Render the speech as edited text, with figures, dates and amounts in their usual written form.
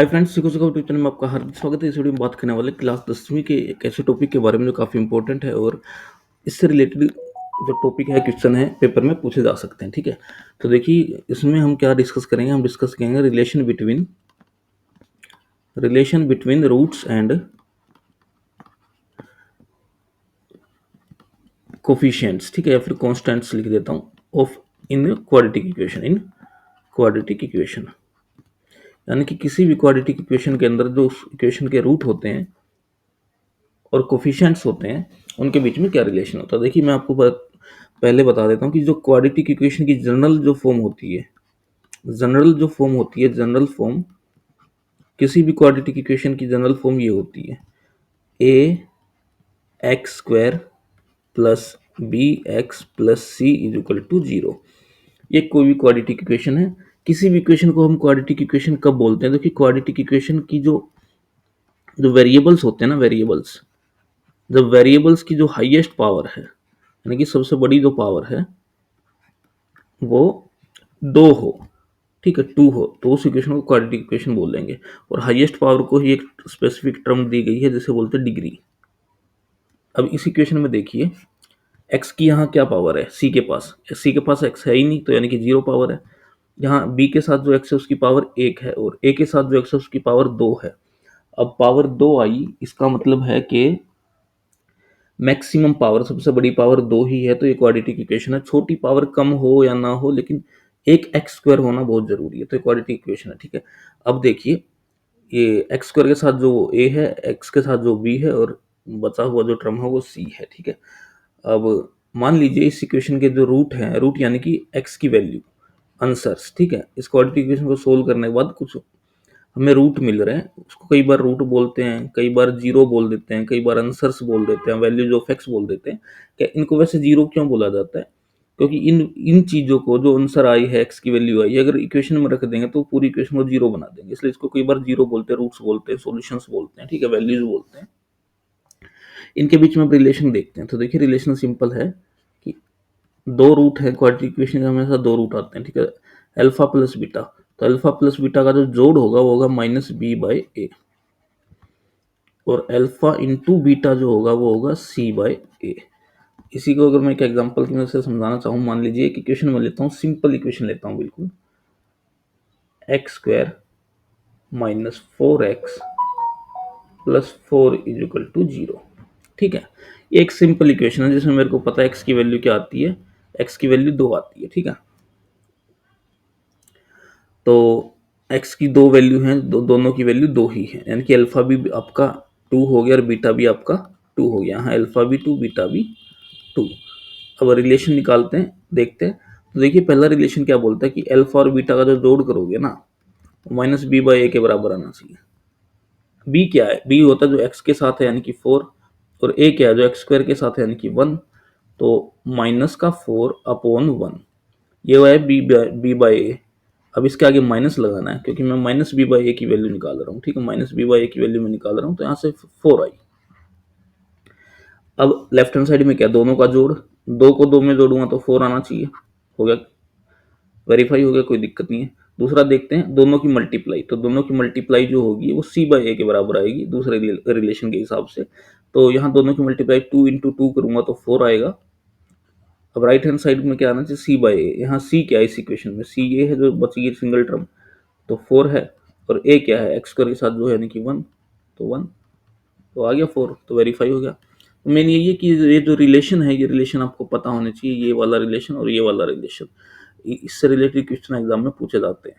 Hi friends, सिको सिको YouTube channel में आपका हार्दिक स्वागत है। इस वीडियो में बात करने वाले क्लास 10वीं के एक ऐसे टॉपिक के बारे में जो काफ़ी इंपॉर्टेंट है और इससे रिलेटेड जो टॉपिक है, क्वेश्चन है, पेपर में पूछे जा सकते हैं। ठीक है, तो देखिए इसमें हम क्या डिस्कस करेंगे। हम डिस्कस करेंगे relation between roots and coefficients. ठीक है, या फिर कॉन्स्टेंट्स लिख देता हूँ, ऑफ इन क्वाड्रेटिक इक्वेशन। यानी कि किसी भी क्वाड्रेटिक इक्वेशन के अंदर जो उस इक्वेशन के रूट होते हैं और कोफिशिएंट्स होते हैं, उनके बीच में क्या रिलेशन होता है। देखिए मैं आपको पहले बता देता हूँ कि जो क्वाड्रेटिक इक्वेशन की जनरल फॉर्म किसी भी क्वाड्रेटिक इक्वेशन की जनरल फॉर्म ये होती है: a x square plus b x plus c is equal to zero. ये कोई भी क्वाड्रेटिक इक्वेशन है। किसी भी इक्वेशन को हम क्वाड्रेटिक इक्वेशन कब बोलते हैं? देखिए क्वाड्रेटिक इक्वेशन की जो जो वेरिएबल्स होते हैं ना, जब वेरिएबल्स की जो हाईएस्ट पावर है, यानी कि सबसे बड़ी जो पावर है वो दो हो, ठीक है, टू हो, तो उस इक्वेशन को क्वाड्रेटिक इक्वेशन बोल देंगे। और हाईएस्ट पावर को ही एक स्पेसिफिक टर्म दी गई है जिसे बोलते हैं डिग्री। अब इस इक्वेशन में देखिए एक्स की यहाँ क्या पावर है, सी के पास एक्स है ही नहीं, तो यानी कि जीरो पावर है। यहाँ बी के साथ जो एक्स है उसकी पावर एक है और ए के साथ जो एक्स है उसकी पावर दो है। अब पावर दो आई, इसका मतलब है कि मैक्सिमम पावर, सबसे बड़ी पावर दो ही है, तो ये क्वाड्रेटिक इक्वेशन है। छोटी पावर कम हो या ना हो, लेकिन एक एक्स स्क्वायर होना बहुत जरूरी है, तो ये क्वाड्रेटिक इक्वेशन है। ठीक है, अब देखिए ये एक्स स्क्वायर के साथ जो ए है, एक्स के साथ जो बी है, और बचा हुआ जो टर्म है वो सी है। ठीक है, अब मान लीजिए इस इक्वेशन के जो रूट यानी कि एक्स की वैल्यू, आंसर्स। ठीक है, इस क्वाड्रेटिक इक्वेशन को सोल्व करने के बाद कुछ हमें रूट मिल रहे हैं, उसको कई बार रूट बोलते हैं, कई बार जीरो बोल देते हैं, कई बार आंसर्स बोल देते हैं, वैल्यूज ऑफ एक्स बोल देते हैं। क्या इनको वैसे जीरो क्यों बोला जाता है? क्योंकि इन इन चीजों को, जो आंसर आई है, एक्स की वैल्यू आई है, अगर इक्वेशन में रख देंगे तो पूरी इक्वेशन को जीरो बना देंगे, इसलिए इसको कई बार जीरो बोलते हैं, रूट्स बोलते हैं, सॉल्यूशंस बोलते हैं। ठीक है, वैल्यूज बोलते हैं। इनके बीच में रिलेशन देखते हैं, तो देखिए रिलेशन सिंपल है कि दो रूट है, क्वाड्रेटिक इक्वेशन में हमेशा दो रूट आते हैं। ठीक है, अल्फा प्लस बीटा, तो अल्फा प्लस बीटा का जो जोड़ होगा वो होगा माइनस बी बाई ए, और अल्फा इंटू बीटा जो होगा वो होगा सी बाई ए। इसी को अगर मैं एक एग्जांपल की मदद से समझाना चाहूँ, मान लीजिए एक इक्वेशन में लेता हूँ, सिंपल इक्वेशन लेता हूँ बिल्कुल, x square minus four x plus four is equal to zero. ठीक है, ये एक सिंपल इक्वेशन है जिसमें मेरे को पता है एक्स की वैल्यू क्या आती है, एक्स की वैल्यू दो आती है। ठीक है, तो एक्स की दो वैल्यू हैं, दोनों की वैल्यू दो ही है, यानी कि अल्फा भी आपका टू हो गया और बीटा भी आपका टू हो गया। यहाँ अल्फा भी टू, बीटा भी टू। अब रिलेशन निकालते हैं, देखते हैं। तो देखिए पहला रिलेशन क्या बोलता है कि अल्फा और बीटा का जो जोड़ करोगे ना, माइनस बी बाई ए के बराबर आना चाहिए। बी क्या है? बी होता है जो एक्स के साथ है यानी कि फोर, और ए क्या है? जो एक्स स्क्वायर के साथ है यानी कि वन। तो माइनस का फोर अपॉन वन, ये हुआ है बी बाई ए। अब इसके आगे माइनस लगाना है, क्योंकि मैं माइनस बी बाई ए की वैल्यू निकाल रहा हूँ। ठीक है, माइनस बी बाई ए की वैल्यू मैं निकाल रहा हूँ, तो यहाँ से फोर आई। अब लेफ्ट हैंड साइड में क्या? दोनों का जोड़, दो को दो में जोड़ूंगा तो फोर आना चाहिए। हो गया, वेरीफाई हो गया, कोई दिक्कत नहीं है। दूसरा देखते हैं दोनों की मल्टीप्लाई, तो दोनों की मल्टीप्लाई जो होगी वो सी बाई ए के बराबर आएगी दूसरे रिलेशन के हिसाब से। तो यहाँ दोनों की मल्टीप्लाई टू इंटू टू करूंगा तो फोर आएगा। अब राइट हैंड साइड में क्या आना चाहिए? सी बाई ए। यहाँ सी क्या है इस इक्वेशन में? सी ए है जो बच गई सिंगल टर्म, तो फोर है। और ए क्या है? एक्स स्क्वायर के साथ जो है यानी कि वन, तो वन, तो आ गया फोर, तो वेरीफाई हो गया। तो मेन यही है कि ये जो रिलेशन है, ये रिलेशन आपको पता होना चाहिए, ये वाला रिलेशन और ये वाला रिलेशन। इससे रिलेटेड क्वेश्चन एग्जाम में पूछे जाते हैं।